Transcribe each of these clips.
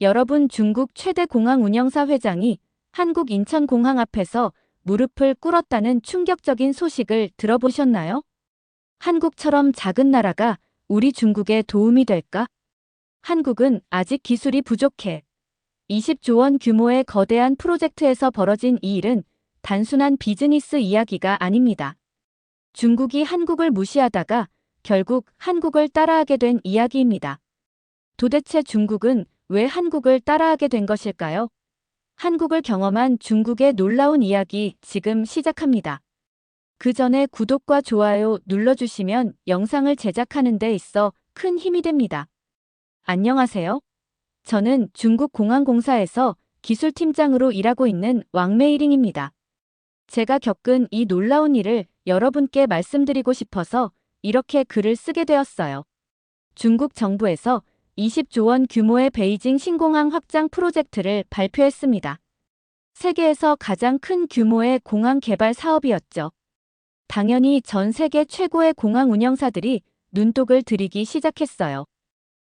여러분, 중국 최대 공항 운영사 회장이 한국 인천공항 앞에서 무릎을 꿇었다는 충격적인 소식을 들어보셨나요? 한국처럼 작은 나라가 우리 중국에 도움이 될까? 한국은 아직 기술이 부족해. 20조 원 규모의 거대한 프로젝트에서 벌어진 이 일은 단순한 비즈니스 이야기가 아닙니다. 중국이 한국을 무시하다가 결국 한국을 따라하게 된 이야기입니다. 도대체 중국은 왜 한국을 따라하게 된 것일까요? 한국을 경험한 중국의 놀라운 이야기 지금 시작합니다. 그 전에 구독과 좋아요 눌러주시면 영상을 제작하는 데 있어 큰 힘이 됩니다. 안녕하세요. 저는 중국공항공사에서 기술팀장으로 일하고 있는 왕메이링입니다. 제가 겪은 이 놀라운 일을 여러분께 말씀드리고 싶어서 이렇게 글을 쓰게 되었어요. 중국 정부에서 20조 원 규모의 베이징 신공항 확장 프로젝트를 발표했습니다. 세계에서 가장 큰 규모의 공항 개발 사업이었죠. 당연히 전 세계 최고의 공항 운영사들이 눈독을 들이기 시작했어요.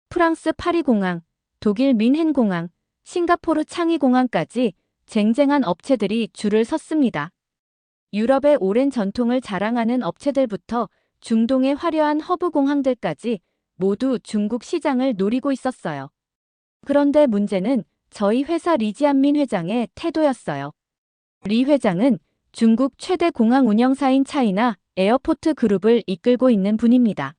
프랑스 파리 공항, 독일 뮌헨 공항, 싱가포르 창이 공항까지 쟁쟁한 업체들이 줄을 섰습니다. 유럽의 오랜 전통을 자랑하는 업체들부터 중동의 화려한 허브 공항들까지 모두 중국 시장을 노리고 있었어요. 그런데 문제는 저희 회사 리지안민 회장의 태도였어요. 리 회장은 중국 최대 공항 운영사인 차이나 에어포트 그룹을 이끌고 있는 분입니다.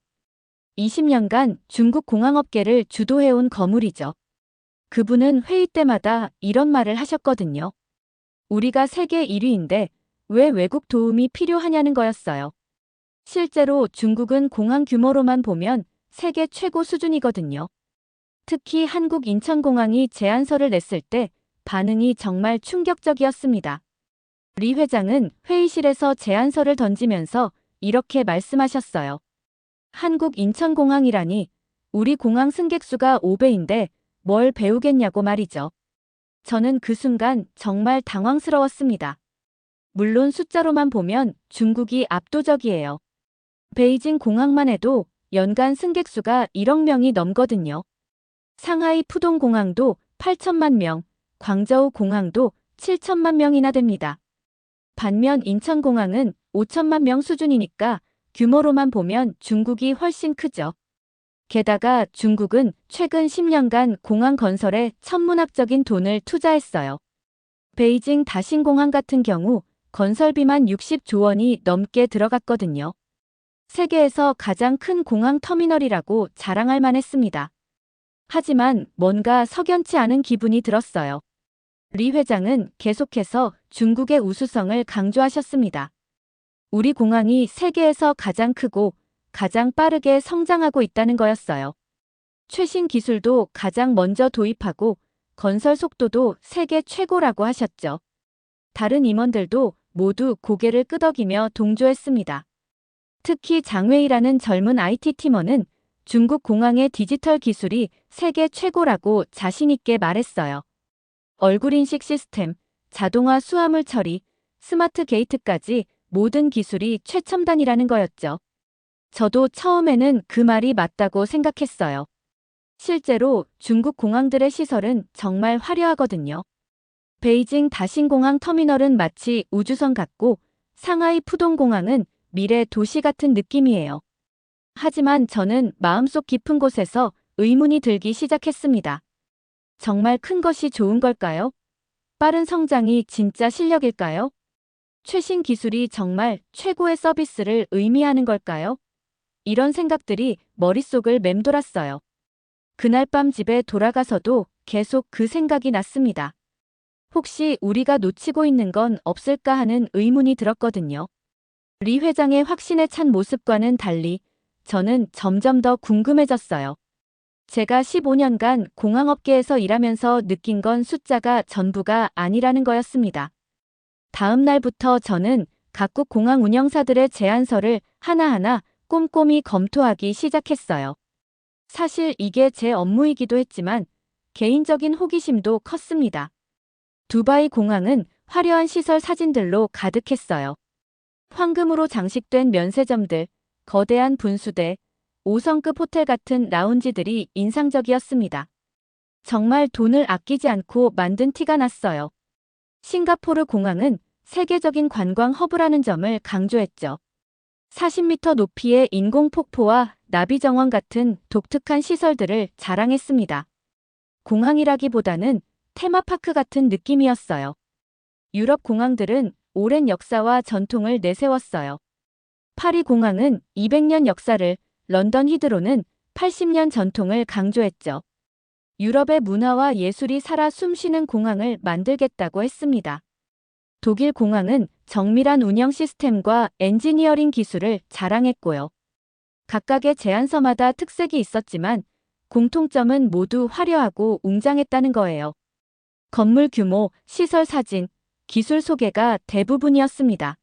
20년간 중국 공항업계를 주도해온 거물이죠. 그분은 회의 때마다 이런 말을 하셨거든요. 우리가 세계 1위인데 왜 외국 도움이 필요하냐는 거였어요. 실제로 중국은 공항 규모로만 보면 세계 최고 수준이거든요. 특히 한국 인천공항이 제안서를 냈을 때 반응이 정말 충격적이었습니다. 리 회장은 회의실에서 제안서를 던지면서 이렇게 말씀하셨어요. 한국 인천공항이라니 우리 공항 승객수가 5배인데 뭘 배우겠냐고 말이죠. 저는 그 순간 정말 당황스러웠습니다. 물론 숫자로만 보면 중국이 압도적이에요. 베이징 공항만 해도 연간 승객수가 1억 명이 넘거든요. 상하이 푸동 공항도 8천만 명, 광저우 공항도 7천만 명이나 됩니다. 반면 인천공항은 5천만 명 수준이니까 규모로만 보면 중국이 훨씬 크죠. 게다가 중국은 최근 10년간 공항 건설에 천문학적인 돈을 투자했어요. 베이징 다신공항 같은 경우 건설비만 60조 원이 넘게 들어갔거든요. 세계에서 가장 큰 공항 터미널이라고 자랑할 만했습니다. 하지만 뭔가 석연치 않은 기분이 들었어요. 리 회장은 계속해서 중국의 우수성을 강조하셨습니다. 우리 공항이 세계에서 가장 크고 가장 빠르게 성장하고 있다는 거였어요. 최신 기술도 가장 먼저 도입하고 건설 속도도 세계 최고라고 하셨죠. 다른 임원들도 모두 고개를 끄덕이며 동조했습니다. 특히 장웨이라는 젊은 IT 팀원은 중국 공항의 디지털 기술이 세계 최고라고 자신있게 말했어요. 얼굴인식 시스템, 자동화 수화물 처리, 스마트 게이트까지 모든 기술이 최첨단이라는 거였죠. 저도 처음에는 그 말이 맞다고 생각했어요. 실제로 중국 공항들의 시설은 정말 화려하거든요. 베이징 다신공항 터미널은 마치 우주선 같고 상하이 푸동공항은 미래 도시 같은 느낌이에요. 하지만 저는 마음속 깊은 곳에서 의문이 들기 시작했습니다. 정말 큰 것이 좋은 걸까요? 빠른 성장이 진짜 실력일까요? 최신 기술이 정말 최고의 서비스를 의미하는 걸까요? 이런 생각들이 머릿속을 맴돌았어요. 그날 밤 집에 돌아가서도 계속 그 생각이 났습니다. 혹시 우리가 놓치고 있는 건 없을까 하는 의문이 들었거든요. 리 회장의 확신에 찬 모습과는 달리 저는 점점 더 궁금해졌어요. 제가 15년간 공항업계에서 일하면서 느낀 건 숫자가 전부가 아니라는 거였습니다. 다음 날부터 저는 각국 공항 운영사들의 제안서를 하나하나 꼼꼼히 검토하기 시작했어요. 사실 이게 제 업무이기도 했지만 개인적인 호기심도 컸습니다. 두바이 공항은 화려한 시설 사진들로 가득했어요. 황금으로 장식된 면세점들, 거대한 분수대, 5성급 호텔 같은 라운지들이 인상적이었습니다. 정말 돈을 아끼지 않고 만든 티가 났어요. 싱가포르 공항은 세계적인 관광 허브라는 점을 강조했죠. 40m 높이의 인공폭포와 나비정원 같은 독특한 시설들을 자랑했습니다. 공항이라기보다는 테마파크 같은 느낌이었어요. 유럽 공항들은 오랜 역사와 전통을 내세웠어요. 파리 공항은 200년 역사를, 런던 히드로는 80년 전통을 강조했죠. 유럽의 문화와 예술이 살아 숨쉬는 공항을 만들겠다고 했습니다. 독일 공항은 정밀한 운영 시스템과 엔지니어링 기술을 자랑했고요. 각각의 제안서마다 특색이 있었지만 공통점은 모두 화려하고 웅장했다는 거예요. 건물 규모, 시설 사진, 기술 소개가 대부분이었습니다.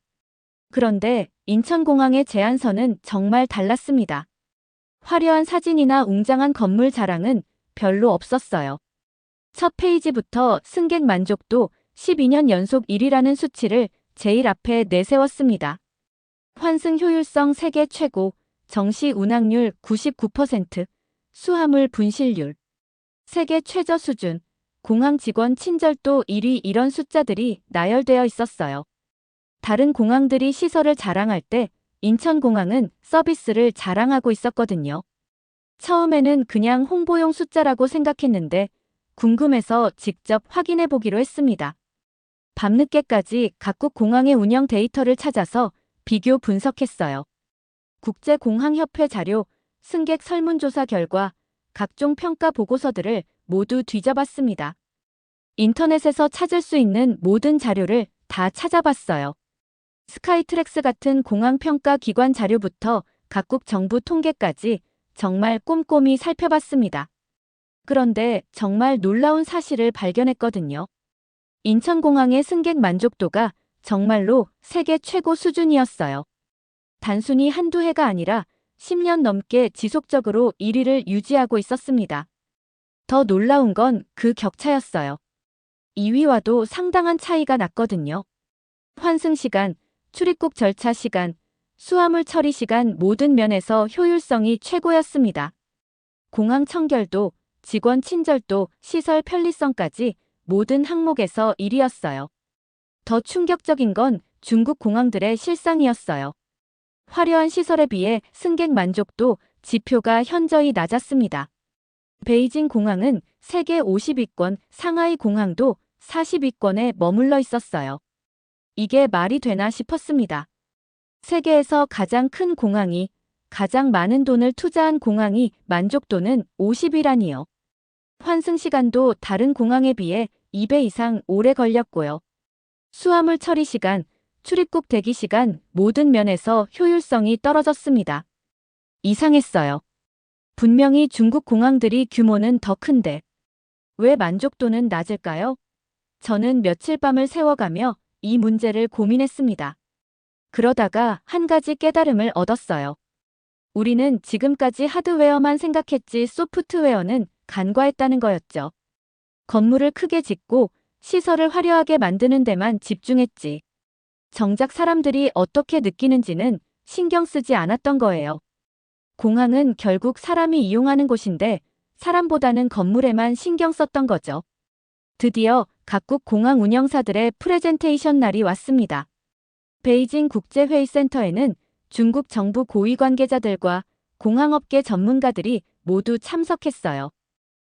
그런데 인천공항의 제안서는 정말 달랐습니다. 화려한 사진이나 웅장한 건물 자랑은 별로 없었어요. 첫 페이지부터 승객 만족도 12년 연속 1위라는 수치를 제일 앞에 내세웠습니다. 환승 효율성 세계 최고, 정시 운항률 99%, 수화물 분실률, 세계 최저 수준, 공항 직원 친절도 1위 이런 숫자들이 나열되어 있었어요. 다른 공항들이 시설을 자랑할 때 인천공항은 서비스를 자랑하고 있었거든요. 처음에는 그냥 홍보용 숫자라고 생각했는데 궁금해서 직접 확인해 보기로 했습니다. 밤늦게까지 각국 공항의 운영 데이터를 찾아서 비교 분석했어요. 국제공항협회 자료, 승객 설문조사 결과, 각종 평가 보고서들을 모두 뒤져봤습니다. 인터넷에서 찾을 수 있는 모든 자료를 다 찾아봤어요. 스카이트랙스 같은 공항평가 기관 자료부터 각국 정부 통계까지 정말 꼼꼼히 살펴봤습니다. 그런데 정말 놀라운 사실을 발견했거든요. 인천공항의 승객 만족도가 정말로 세계 최고 수준이었어요. 단순히 한두 해가 아니라 10년 넘게 지속적으로 1위를 유지하고 있었습니다. 더 놀라운 건 그 격차였어요. 2위와도 상당한 차이가 났거든요. 환승 시간, 출입국 절차 시간, 수화물 처리 시간 모든 면에서 효율성이 최고였습니다. 공항 청결도, 직원 친절도, 시설 편리성까지 모든 항목에서 1위였어요. 더 충격적인 건 중국 공항들의 실상이었어요. 화려한 시설에 비해 승객 만족도 지표가 현저히 낮았습니다. 베이징 공항은 세계 50위권, 상하이 공항도 40위권에 머물러 있었어요. 이게 말이 되나 싶었습니다. 세계에서 가장 큰 공항이, 가장 많은 돈을 투자한 공항이 만족도는 50위라니요. 환승 시간도 다른 공항에 비해 2배 이상 오래 걸렸고요. 수화물 처리 시간, 출입국 대기 시간 모든 면에서 효율성이 떨어졌습니다. 이상했어요. 분명히 중국 공항들이 규모는 더 큰데 왜 만족도는 낮을까요? 저는 며칠 밤을 새워가며 이 문제를 고민했습니다. 그러다가 한 가지 깨달음을 얻었어요. 우리는 지금까지 하드웨어만 생각했지 소프트웨어는 간과했다는 거였죠. 건물을 크게 짓고 시설을 화려하게 만드는 데만 집중했지. 정작 사람들이 어떻게 느끼는지는 신경 쓰지 않았던 거예요. 공항은 결국 사람이 이용하는 곳인데 사람보다는 건물에만 신경 썼던 거죠. 드디어 각국 공항 운영사들의 프레젠테이션 날이 왔습니다. 베이징 국제회의센터에는 중국 정부 고위 관계자들과 공항업계 전문가들이 모두 참석했어요.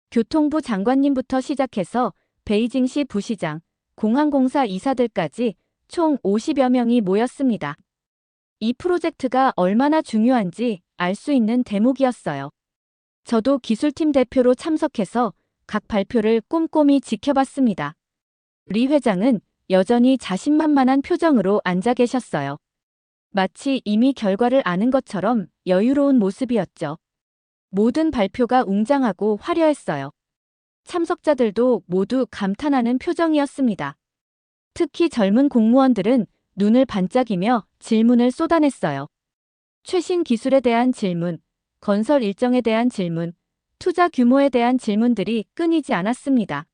교통부 장관님부터 시작해서 베이징시 부시장, 공항공사 이사들까지 총 50여 명이 모였습니다. 이 프로젝트가 얼마나 중요한지 알 수 있는 대목이었어요. 저도 기술팀 대표로 참석해서 각 발표를 꼼꼼히 지켜봤습니다. 리 회장은 여전히 자신만만한 표정으로 앉아 계셨어요. 마치 이미 결과를 아는 것처럼 여유로운 모습이었죠. 모든 발표가 웅장하고 화려했어요. 참석자들도 모두 감탄하는 표정이었습니다. 특히 젊은 공무원들은 눈을 반짝이며 질문을 쏟아냈어요. 최신 기술에 대한 질문, 건설 일정에 대한 질문, 투자 규모에 대한 질문들이 끊이지 않았습니다.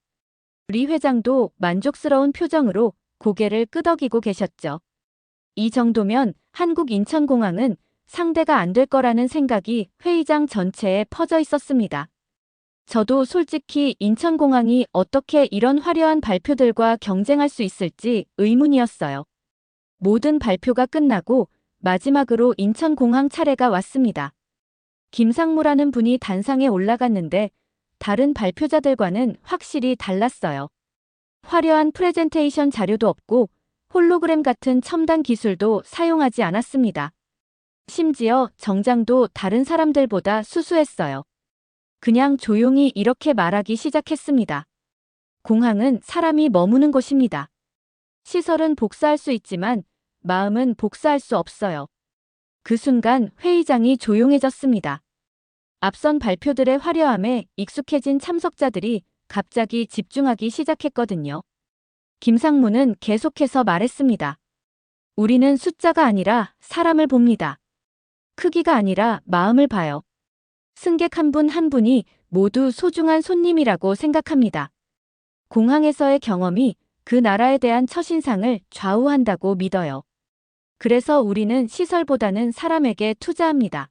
리 회장도 만족스러운 표정으로 고개를 끄덕이고 계셨죠. 이 정도면 한국 인천공항은 상대가 안 될 거라는 생각이 회의장 전체에 퍼져 있었습니다. 저도 솔직히 인천공항이 어떻게 이런 화려한 발표들과 경쟁할 수 있을지 의문이었어요. 모든 발표가 끝나고 마지막으로 인천공항 차례가 왔습니다. 김상무라는 분이 단상에 올라갔는데 다른 발표자들과는 확실히 달랐어요. 화려한 프레젠테이션 자료도 없고 홀로그램 같은 첨단 기술도 사용하지 않았습니다. 심지어 정장도 다른 사람들보다 수수했어요. 그냥 조용히 이렇게 말하기 시작했습니다. 공항은 사람이 머무는 곳입니다. 시설은 복사할 수 있지만 마음은 복사할 수 없어요. 그 순간 회의장이 조용해졌습니다. 앞선 발표들의 화려함에 익숙해진 참석자들이 갑자기 집중하기 시작했거든요. 김상무는 계속해서 말했습니다. 우리는 숫자가 아니라 사람을 봅니다. 크기가 아니라 마음을 봐요. 승객 한 분 한 분이 모두 소중한 손님이라고 생각합니다. 공항에서의 경험이 그 나라에 대한 첫인상을 좌우한다고 믿어요. 그래서 우리는 시설보다는 사람에게 투자합니다.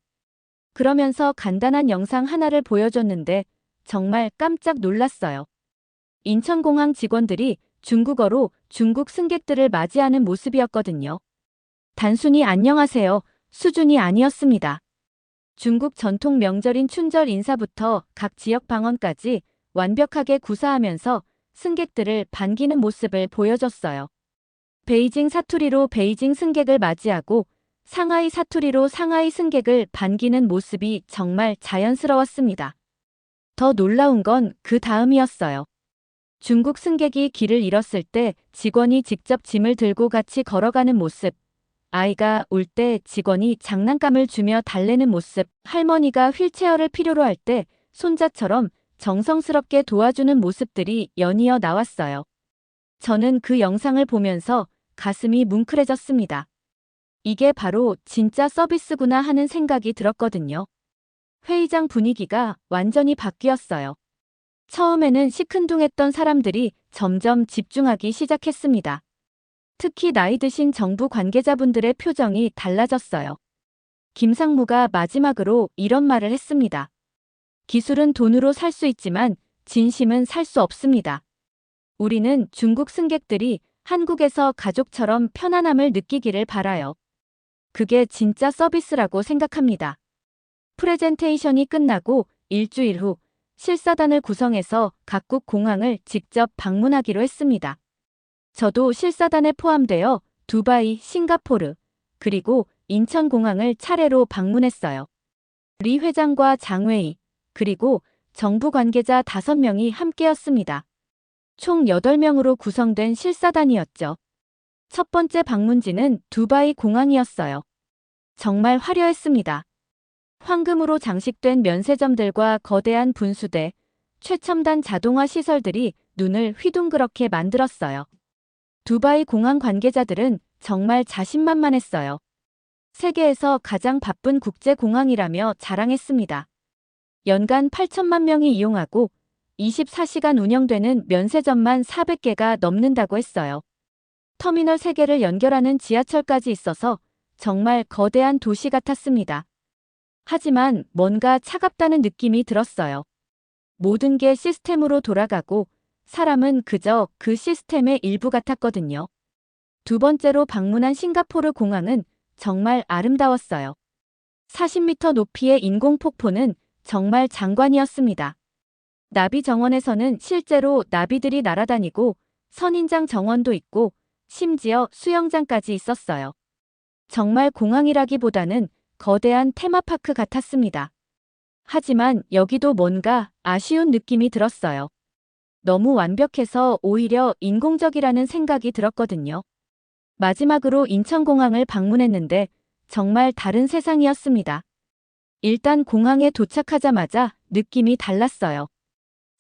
그러면서 간단한 영상 하나를 보여줬는데 정말 깜짝 놀랐어요. 인천공항 직원들이 중국어로 중국 승객들을 맞이하는 모습이었거든요. 단순히 안녕하세요 수준이 아니었습니다. 중국 전통 명절인 춘절 인사부터 각 지역 방언까지 완벽하게 구사하면서 승객들을 반기는 모습을 보여줬어요. 베이징 사투리로 베이징 승객을 맞이하고 상하이 사투리로 상하이 승객을 반기는 모습이 정말 자연스러웠습니다. 더 놀라운 건 그 다음이었어요. 중국 승객이 길을 잃었을 때 직원이 직접 짐을 들고 같이 걸어가는 모습, 아이가 울 때 직원이 장난감을 주며 달래는 모습, 할머니가 휠체어를 필요로 할 때 손자처럼 정성스럽게 도와주는 모습들이 연이어 나왔어요. 저는 그 영상을 보면서 가슴이 뭉클해졌습니다. 이게 바로 진짜 서비스구나 하는 생각이 들었거든요. 회의장 분위기가 완전히 바뀌었어요. 처음에는 시큰둥했던 사람들이 점점 집중하기 시작했습니다. 특히 나이 드신 정부 관계자분들의 표정이 달라졌어요. 김상무가 마지막으로 이런 말을 했습니다. 기술은 돈으로 살 수 있지만 진심은 살 수 없습니다. 우리는 중국 승객들이 한국에서 가족처럼 편안함을 느끼기를 바라요. 그게 진짜 서비스라고 생각합니다. 프레젠테이션이 끝나고 일주일 후 실사단을 구성해서 각국 공항을 직접 방문하기로 했습니다. 저도 실사단에 포함되어 두바이, 싱가포르, 그리고 인천공항을 차례로 방문했어요. 리 회장과 장웨이, 그리고 정부 관계자 5명이 함께였습니다. 총 8명으로 구성된 실사단이었죠. 첫 번째 방문지는 두바이 공항이었어요. 정말 화려했습니다. 황금으로 장식된 면세점들과 거대한 분수대, 최첨단 자동화 시설들이 눈을 휘둥그렇게 만들었어요. 두바이 공항 관계자들은 정말 자신만만했어요. 세계에서 가장 바쁜 국제공항이라며 자랑했습니다. 연간 8천만 명이 이용하고 24시간 운영되는 면세점만 400개가 넘는다고 했어요. 터미널 3개를 연결하는 지하철까지 있어서 정말 거대한 도시 같았습니다. 하지만 뭔가 차갑다는 느낌이 들었어요. 모든 게 시스템으로 돌아가고 사람은 그저 그 시스템의 일부 같았거든요. 두 번째로 방문한 싱가포르 공항은 정말 아름다웠어요. 40m 높이의 인공폭포는 정말 장관이었습니다. 나비 정원에서는 실제로 나비들이 날아다니고 선인장 정원도 있고 심지어 수영장까지 있었어요. 정말 공항이라기보다는 거대한 테마파크 같았습니다. 하지만 여기도 뭔가 아쉬운 느낌이 들었어요. 너무 완벽해서 오히려 인공적이라는 생각이 들었거든요. 마지막으로 인천공항을 방문했는데 정말 다른 세상이었습니다. 일단 공항에 도착하자마자 느낌이 달랐어요.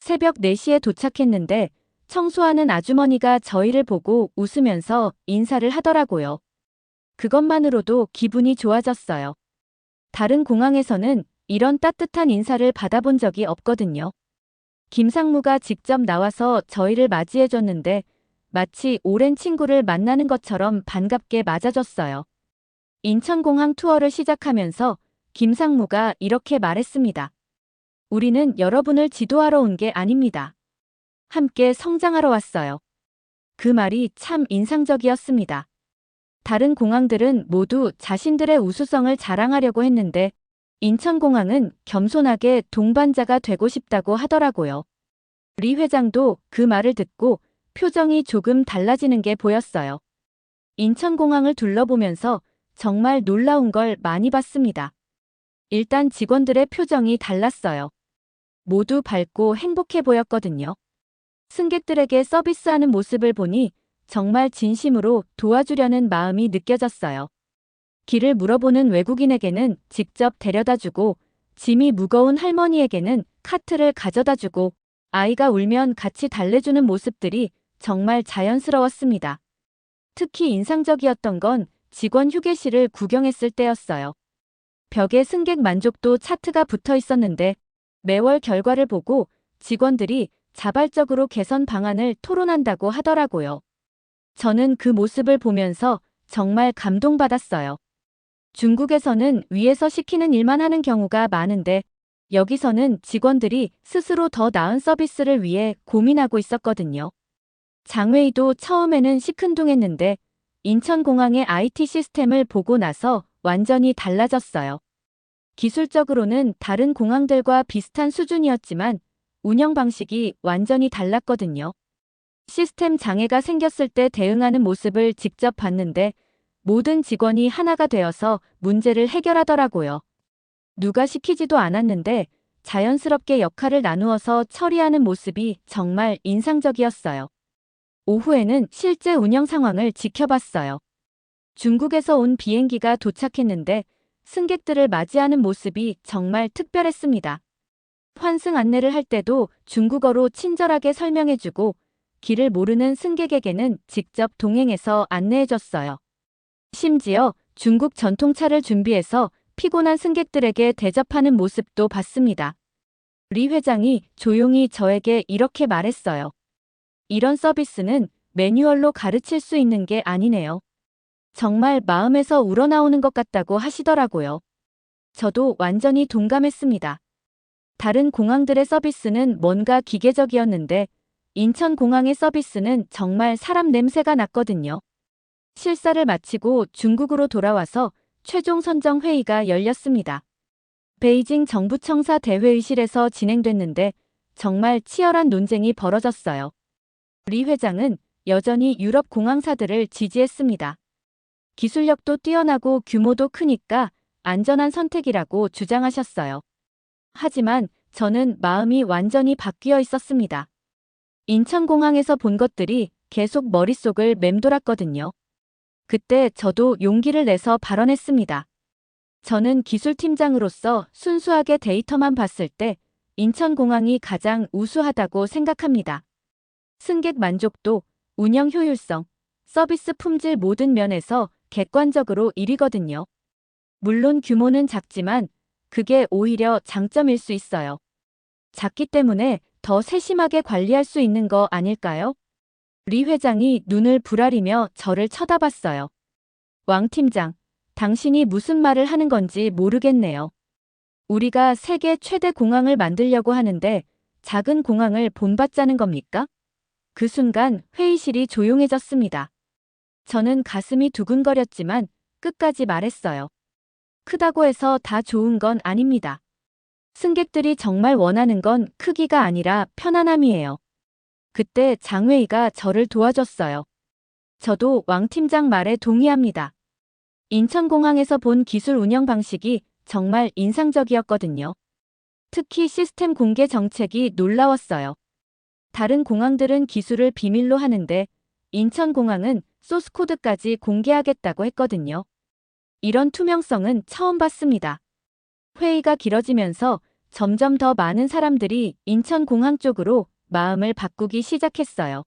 새벽 4시에 도착했는데 청소하는 아주머니가 저희를 보고 웃으면서 인사를 하더라고요. 그것만으로도 기분이 좋아졌어요. 다른 공항에서는 이런 따뜻한 인사를 받아본 적이 없거든요. 김상무가 직접 나와서 저희를 맞이해줬는데 마치 오랜 친구를 만나는 것처럼 반갑게 맞아줬어요. 인천공항 투어를 시작하면서 김상무가 이렇게 말했습니다. 우리는 여러분을 지도하러 온 게 아닙니다. 함께 성장하러 왔어요. 그 말이 참 인상적이었습니다. 다른 공항들은 모두 자신들의 우수성을 자랑하려고 했는데 인천공항은 겸손하게 동반자가 되고 싶다고 하더라고요. 리 회장도 그 말을 듣고 표정이 조금 달라지는 게 보였어요. 인천공항을 둘러보면서 정말 놀라운 걸 많이 봤습니다. 일단 직원들의 표정이 달랐어요. 모두 밝고 행복해 보였거든요. 승객들에게 서비스하는 모습을 보니 정말 진심으로 도와주려는 마음이 느껴졌어요. 길을 물어보는 외국인에게는 직접 데려다주고, 짐이 무거운 할머니에게는 카트를 가져다주고, 아이가 울면 같이 달래주는 모습들이 정말 자연스러웠습니다. 특히 인상적이었던 건 직원 휴게실을 구경했을 때였어요. 벽에 승객 만족도 차트가 붙어 있었는데 매월 결과를 보고 직원들이 자발적으로 개선 방안을 토론한다고 하더라고요. 저는 그 모습을 보면서 정말 감동받았어요. 중국에서는 위에서 시키는 일만 하는 경우가 많은데 여기서는 직원들이 스스로 더 나은 서비스를 위해 고민하고 있었거든요. 장웨이도 처음에는 시큰둥했는데 인천공항의 IT 시스템을 보고 나서 완전히 달라졌어요. 기술적으로는 다른 공항들과 비슷한 수준이었지만 운영 방식이 완전히 달랐거든요. 시스템 장애가 생겼을 때 대응하는 모습을 직접 봤는데 모든 직원이 하나가 되어서 문제를 해결하더라고요. 누가 시키지도 않았는데 자연스럽게 역할을 나누어서 처리하는 모습이 정말 인상적이었어요. 오후에는 실제 운영 상황을 지켜봤어요. 중국에서 온 비행기가 도착했는데 승객들을 맞이하는 모습이 정말 특별했습니다. 환승 안내를 할 때도 중국어로 친절하게 설명해주고 길을 모르는 승객에게는 직접 동행해서 안내해줬어요. 심지어 중국 전통차를 준비해서 피곤한 승객들에게 대접하는 모습도 봤습니다. 리 회장이 조용히 저에게 이렇게 말했어요. 이런 서비스는 매뉴얼로 가르칠 수 있는 게 아니네요. 정말 마음에서 우러나오는 것 같다고 하시더라고요. 저도 완전히 동감했습니다. 다른 공항들의 서비스는 뭔가 기계적이었는데 인천공항의 서비스는 정말 사람 냄새가 났거든요. 실사를 마치고 중국으로 돌아와서 최종 선정 회의가 열렸습니다. 베이징 정부청사 대회의실에서 진행됐는데 정말 치열한 논쟁이 벌어졌어요. 리 회장은 여전히 유럽 공항사들을 지지했습니다. 기술력도 뛰어나고 규모도 크니까 안전한 선택이라고 주장하셨어요. 하지만 저는 마음이 완전히 바뀌어 있었습니다. 인천공항에서 본 것들이 계속 머릿속을 맴돌았거든요. 그때 저도 용기를 내서 발언했습니다. 저는 기술팀장으로서 순수하게 데이터만 봤을 때 인천공항이 가장 우수하다고 생각합니다. 승객 만족도, 운영 효율성, 서비스 품질 모든 면에서 객관적으로 1위거든요. 물론 규모는 작지만 그게 오히려 장점일 수 있어요. 작기 때문에 더 세심하게 관리할 수 있는 거 아닐까요? 리 회장이 눈을 부라리며 저를 쳐다봤어요. 왕 팀장, 당신이 무슨 말을 하는 건지 모르겠네요. 우리가 세계 최대 공항을 만들려고 하는데 작은 공항을 본받자는 겁니까? 그 순간 회의실이 조용해졌습니다. 저는 가슴이 두근거렸지만 끝까지 말했어요. 크다고 해서 다 좋은 건 아닙니다. 승객들이 정말 원하는 건 크기가 아니라 편안함이에요. 그때 장웨이가 저를 도와줬어요. 저도 왕 팀장 말에 동의합니다. 인천공항에서 본 기술 운영 방식이 정말 인상적이었거든요. 특히 시스템 공개 정책이 놀라웠어요. 다른 공항들은 기술을 비밀로 하는데 인천공항은 소스코드까지 공개하겠다고 했거든요. 이런 투명성은 처음 봤습니다. 회의가 길어지면서 점점 더 많은 사람들이 인천공항 쪽으로 마음을 바꾸기 시작했어요.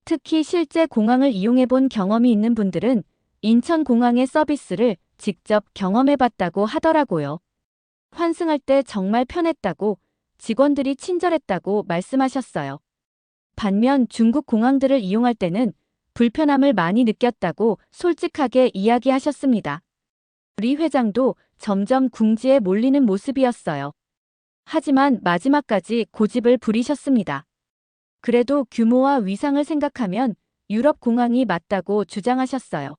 특히 실제 공항을 이용해 본 경험이 있는 분들은 인천공항의 서비스를 직접 경험해봤다고 하더라고요. 환승할 때 정말 편했다고, 직원들이 친절했다고 말씀하셨어요. 반면 중국 공항들을 이용할 때는 불편함을 많이 느꼈다고 솔직하게 이야기하셨습니다. 리 회장도 점점 궁지에 몰리는 모습이었어요. 하지만 마지막까지 고집을 부리셨습니다. 그래도 규모와 위상을 생각하면 유럽 공항이 맞다고 주장하셨어요.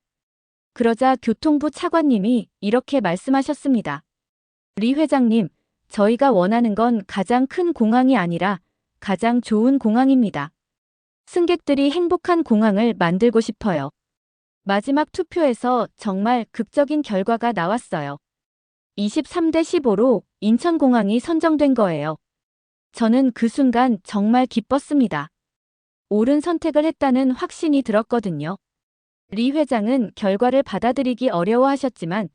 그러자 교통부 차관님이 이렇게 말씀하셨습니다. 리 회장님, 저희가 원하는 건 가장 큰 공항이 아니라 가장 좋은 공항입니다. 승객들이 행복한 공항을 만들고 싶어요. 마지막 투표에서 정말 극적인 결과가 나왔어요. 23대 15로 인천공항이 선정된 거예요. 저는 그 순간 정말 기뻤습니다. 옳은 선택을 했다는 확신이 들었거든요. 리 회장은 결과를 받아들이기 어려워하셨지만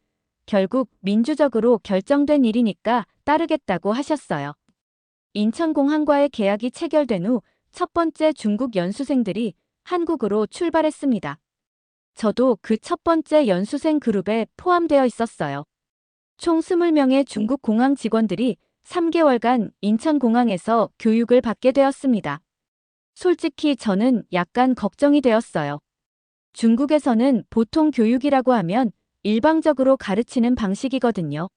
결국 민주적으로 결정된 일이니까 따르겠다고 하셨어요. 인천공항과의 계약이 체결된 후 첫 번째 중국 연수생들이 한국으로 출발했습니다. 저도 그 첫 번째 연수생 그룹에 포함되어 있었어요. 총 20명의 중국 공항 직원들이 3개월간 인천공항에서 교육을 받게 되었습니다. 솔직히 저는 약간 걱정이 되었어요. 중국에서는 보통 교육이라고 하면 일방적으로 가르치는 방식이거든요.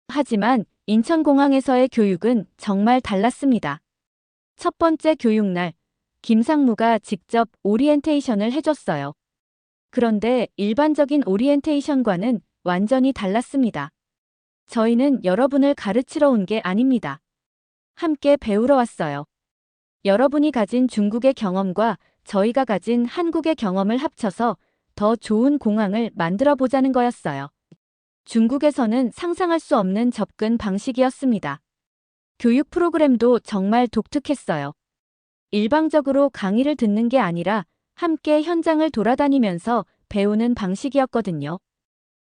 하지만 인천공항에서의 교육은 정말 달랐습니다. 첫 번째 교육날, 김상무가 직접 오리엔테이션을 해줬어요. 그런데 일반적인 오리엔테이션과는 완전히 달랐습니다. 저희는 여러분을 가르치러 온 게 아닙니다. 함께 배우러 왔어요. 여러분이 가진 중국의 경험과 저희가 가진 한국의 경험을 합쳐서 더 좋은 공항을 만들어 보자는 거였어요. 중국에서는 상상할 수 없는 접근 방식이었습니다. 교육 프로그램도 정말 독특했어요. 일방적으로 강의를 듣는 게 아니라 함께 현장을 돌아다니면서 배우는 방식이었거든요.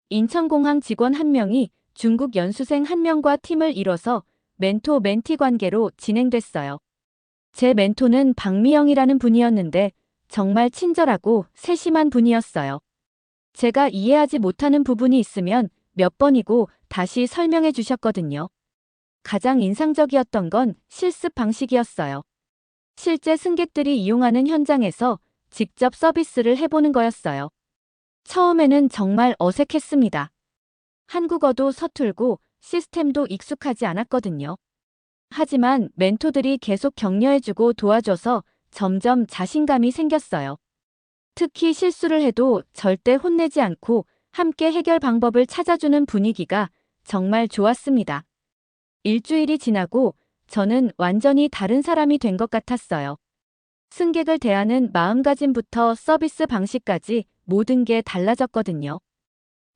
인천공항 직원 1명이 중국 연수생 1명과 팀을 이뤄서 멘토-멘티 관계로 진행됐어요. 제 멘토는 박미영이라는 분이었는데 정말 친절하고 세심한 분이었어요. 제가 이해하지 못하는 부분이 있으면 몇 번이고 다시 설명해 주셨거든요. 가장 인상적이었던 건 실습 방식이었어요. 실제 승객들이 이용하는 현장에서 직접 서비스를 해보는 거였어요. 처음에는 정말 어색했습니다. 한국어도 서툴고 시스템도 익숙하지 않았거든요. 하지만 멘토들이 계속 격려해주고 도와줘서 점점 자신감이 생겼어요. 특히 실수를 해도 절대 혼내지 않고 함께 해결 방법을 찾아주는 분위기가 정말 좋았습니다. 일주일이 지나고 저는 완전히 다른 사람이 된 것 같았어요. 승객을 대하는 마음가짐부터 서비스 방식까지 모든 게 달라졌거든요.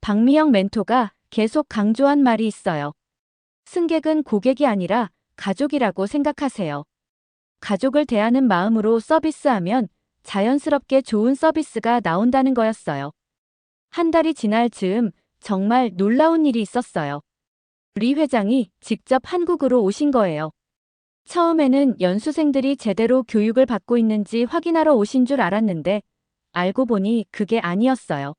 박미영 멘토가 계속 강조한 말이 있어요. 승객은 고객이 아니라 가족이라고 생각하세요. 가족을 대하는 마음으로 서비스하면 자연스럽게 좋은 서비스가 나온다는 거였어요. 한 달이 지날 즈음 정말 놀라운 일이 있었어요. 리 회장이 직접 한국으로 오신 거예요. 처음에는 연수생들이 제대로 교육을 받고 있는지 확인하러 오신 줄 알았는데 알고 보니 그게 아니었어요.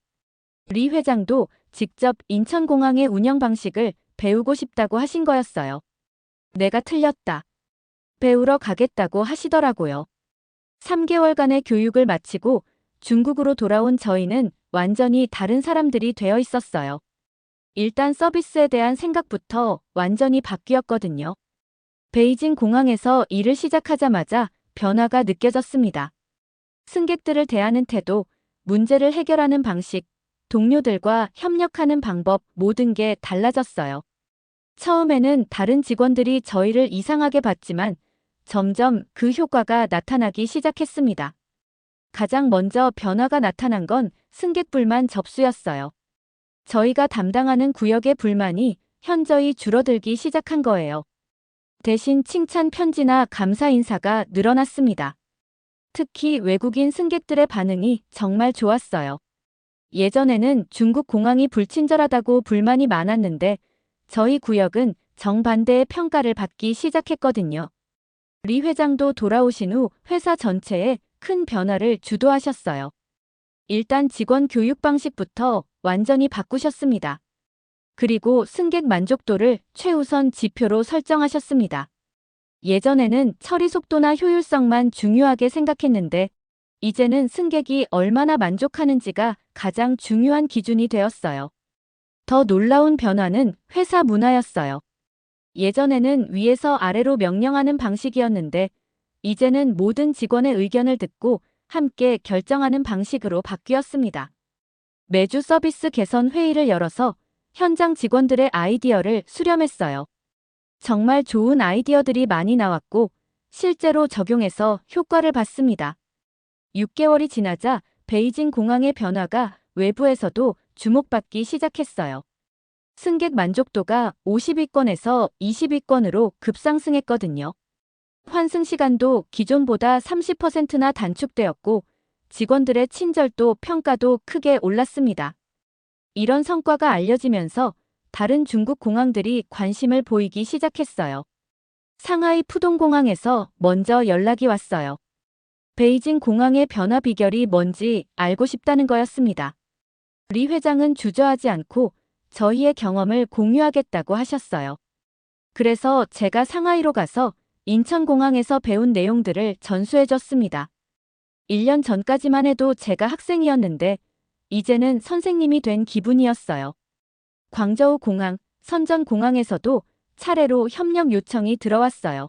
리 회장도 직접 인천공항의 운영 방식을 배우고 싶다고 하신 거였어요. 내가 틀렸다. 배우러 가겠다고 하시더라고요. 3개월간의 교육을 마치고 중국으로 돌아온 저희는 완전히 다른 사람들이 되어 있었어요. 일단 서비스에 대한 생각부터 완전히 바뀌었거든요. 베이징 공항에서 일을 시작하자마자 변화가 느껴졌습니다. 승객들을 대하는 태도, 문제를 해결하는 방식, 동료들과 협력하는 방법 모든 게 달라졌어요. 처음에는 다른 직원들이 저희를 이상하게 봤지만 점점 그 효과가 나타나기 시작했습니다. 가장 먼저 변화가 나타난 건 승객 불만 접수였어요. 저희가 담당하는 구역의 불만이 현저히 줄어들기 시작한 거예요. 대신 칭찬 편지나 감사 인사가 늘어났습니다. 특히 외국인 승객들의 반응이 정말 좋았어요. 예전에는 중국 공항이 불친절하다고 불만이 많았는데 저희 구역은 정반대의 평가를 받기 시작했거든요. 리 회장도 돌아오신 후 회사 전체에 큰 변화를 주도하셨어요. 일단 직원 교육 방식부터 완전히 바꾸셨습니다. 그리고 승객 만족도를 최우선 지표로 설정하셨습니다. 예전에는 처리 속도나 효율성만 중요하게 생각했는데 이제는 승객이 얼마나 만족하는지가 가장 중요한 기준이 되었어요. 더 놀라운 변화는 회사 문화였어요. 예전에는 위에서 아래로 명령하는 방식이었는데 이제는 모든 직원의 의견을 듣고 함께 결정하는 방식으로 바뀌었습니다. 매주 서비스 개선 회의를 열어서 현장 직원들의 아이디어를 수렴했어요. 정말 좋은 아이디어들이 많이 나왔고 실제로 적용해서 효과를 봤습니다. 6개월이 지나자 베이징 공항의 변화가 외부에서도 주목받기 시작했어요. 승객 만족도가 50위권에서 20위권으로 급상승했거든요. 환승 시간도 기존보다 30%나 단축되었고 직원들의 친절도 평가도 크게 올랐습니다. 이런 성과가 알려지면서 다른 중국 공항들이 관심을 보이기 시작했어요. 상하이 푸동공항에서 먼저 연락이 왔어요. 베이징 공항의 변화 비결이 뭔지 알고 싶다는 거였습니다. 리 회장은 주저하지 않고 저희의 경험을 공유하겠다고 하셨어요. 그래서 제가 상하이로 가서 인천공항에서 배운 내용들을 전수해줬습니다. 1년 전까지만 해도 제가 학생이었는데 이제는 선생님이 된 기분이었어요. 광저우 공항, 선전 공항에서도 차례로 협력 요청이 들어왔어요.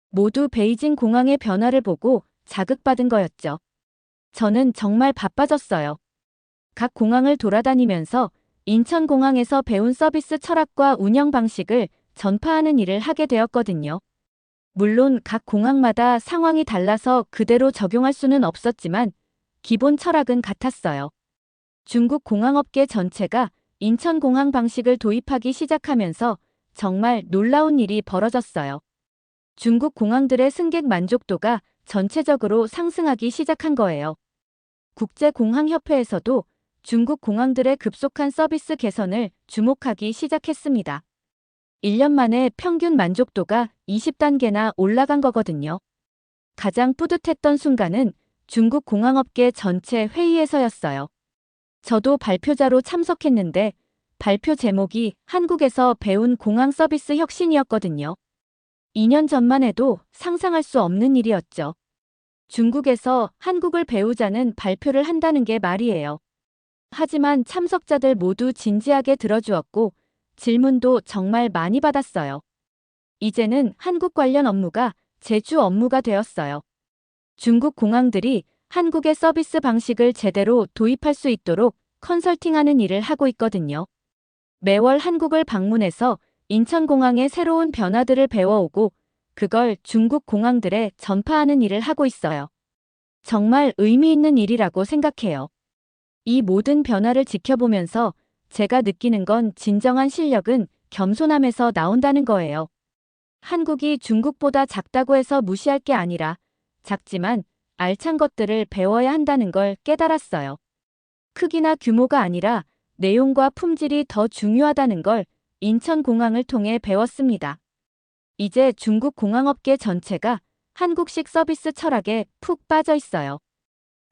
모두 베이징 공항의 변화를 보고 자극받은 거였죠. 저는 정말 바빠졌어요. 각 공항을 돌아다니면서 인천공항에서 배운 서비스 철학과 운영 방식을 전파하는 일을 하게 되었거든요. 물론 각 공항마다 상황이 달라서 그대로 적용할 수는 없었지만 기본 철학은 같았어요. 중국 공항업계 전체가 인천공항 방식을 도입하기 시작하면서 정말 놀라운 일이 벌어졌어요. 중국 공항들의 승객 만족도가 전체적으로 상승하기 시작한 거예요. 국제공항협회에서도 중국 공항들의 급속한 서비스 개선을 주목하기 시작했습니다. 1년 만에 평균 만족도가 20단계나 올라간 거거든요. 가장 뿌듯했던 순간은 중국 공항업계 전체 회의에서였어요. 저도 발표자로 참석했는데 발표 제목이 한국에서 배운 공항 서비스 혁신이었거든요. 2년 전만 해도 상상할 수 없는 일이었죠. 중국에서 한국을 배우자는 발표를 한다는 게 말이에요. 하지만 참석자들 모두 진지하게 들어주었고 질문도 정말 많이 받았어요. 이제는 한국 관련 업무가 제 주 업무가 되었어요. 중국 공항들이 한국의 서비스 방식을 제대로 도입할 수 있도록 컨설팅하는 일을 하고 있거든요. 매월 한국을 방문해서 인천공항의 새로운 변화들을 배워오고 그걸 중국 공항들에 전파하는 일을 하고 있어요. 정말 의미 있는 일이라고 생각해요. 이 모든 변화를 지켜보면서 제가 느끼는 건 진정한 실력은 겸손함에서 나온다는 거예요. 한국이 중국보다 작다고 해서 무시할 게 아니라 작지만 알찬 것들을 배워야 한다는 걸 깨달았어요. 크기나 규모가 아니라 내용과 품질이 더 중요하다는 걸 인천공항을 통해 배웠습니다. 이제 중국 공항업계 전체가 한국식 서비스 철학에 푹 빠져 있어요.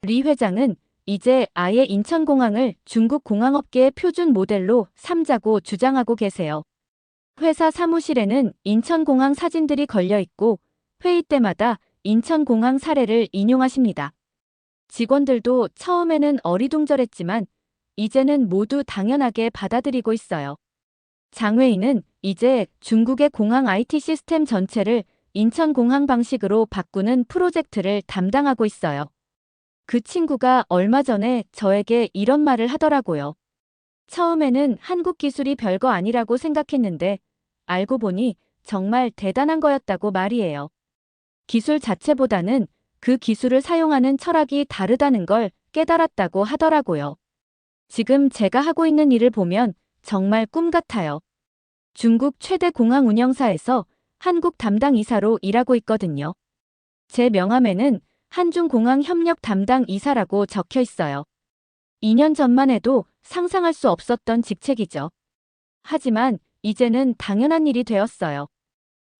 리 회장은 이제 아예 인천공항을 중국 공항업계의 표준 모델로 삼자고 주장하고 계세요. 회사 사무실에는 인천공항 사진들이 걸려 있고 회의 때마다 인천공항 사례를 인용하십니다. 직원들도 처음에는 어리둥절했지만 이제는 모두 당연하게 받아들이고 있어요. 장외인은 이제 중국의 공항 IT 시스템 전체를 인천공항 방식으로 바꾸는 프로젝트를 담당하고 있어요. 그 친구가 얼마 전에 저에게 이런 말을 하더라고요. 처음에는 한국 기술이 별거 아니라고 생각했는데 알고 보니 정말 대단한 거였다고 말이에요. 기술 자체보다는 그 기술을 사용하는 철학이 다르다는 걸 깨달았다고 하더라고요. 지금 제가 하고 있는 일을 보면 정말 꿈 같아요. 중국 최대 공항 운영사에서 한국 담당 이사로 일하고 있거든요. 제 명함에는 한중공항 협력 담당 이사라고 적혀 있어요. 2년 전만 해도 상상할 수 없었던 직책이죠. 하지만 이제는 당연한 일이 되었어요.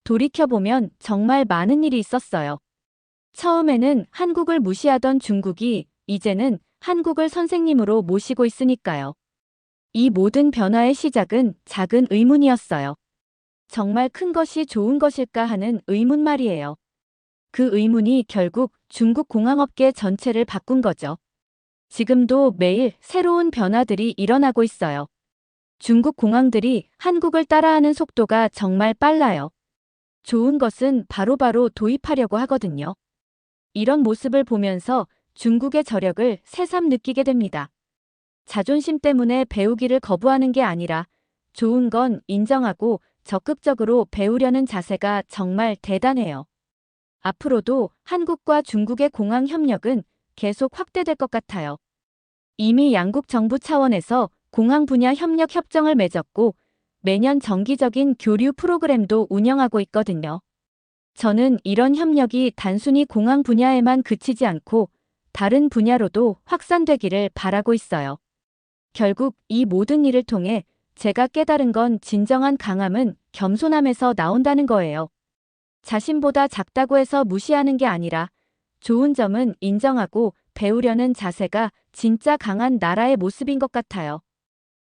돌이켜보면 정말 많은 일이 있었어요. 처음에는 한국을 무시하던 중국이 이제는 한국을 선생님으로 모시고 있으니까요. 이 모든 변화의 시작은 작은 의문이었어요. 정말 큰 것이 좋은 것일까 하는 의문 말이에요. 그 의문이 결국 중국 공항업계 전체를 바꾼 거죠. 지금도 매일 새로운 변화들이 일어나고 있어요. 중국 공항들이 한국을 따라하는 속도가 정말 빨라요. 좋은 것은 바로바로 도입하려고 하거든요. 이런 모습을 보면서 중국의 저력을 새삼 느끼게 됩니다. 자존심 때문에 배우기를 거부하는 게 아니라 좋은 건 인정하고 적극적으로 배우려는 자세가 정말 대단해요. 앞으로도 한국과 중국의 공항 협력은 계속 확대될 것 같아요. 이미 양국 정부 차원에서 공항 분야 협력 협정을 맺었고 매년 정기적인 교류 프로그램도 운영하고 있거든요. 저는 이런 협력이 단순히 공항 분야에만 그치지 않고 다른 분야로도 확산되기를 바라고 있어요. 결국 이 모든 일을 통해 제가 깨달은 건 진정한 강함은 겸손함에서 나온다는 거예요. 자신보다 작다고 해서 무시하는 게 아니라 좋은 점은 인정하고 배우려는 자세가 진짜 강한 나라의 모습인 것 같아요.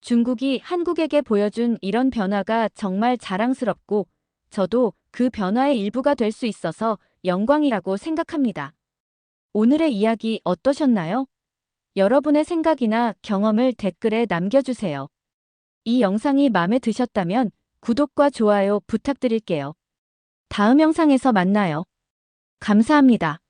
중국이 한국에게 보여준 이런 변화가 정말 자랑스럽고 저도 그 변화의 일부가 될 수 있어서 영광이라고 생각합니다. 오늘의 이야기 어떠셨나요? 여러분의 생각이나 경험을 댓글에 남겨주세요. 이 영상이 마음에 드셨다면 구독과 좋아요 부탁드릴게요. 다음 영상에서 만나요. 감사합니다.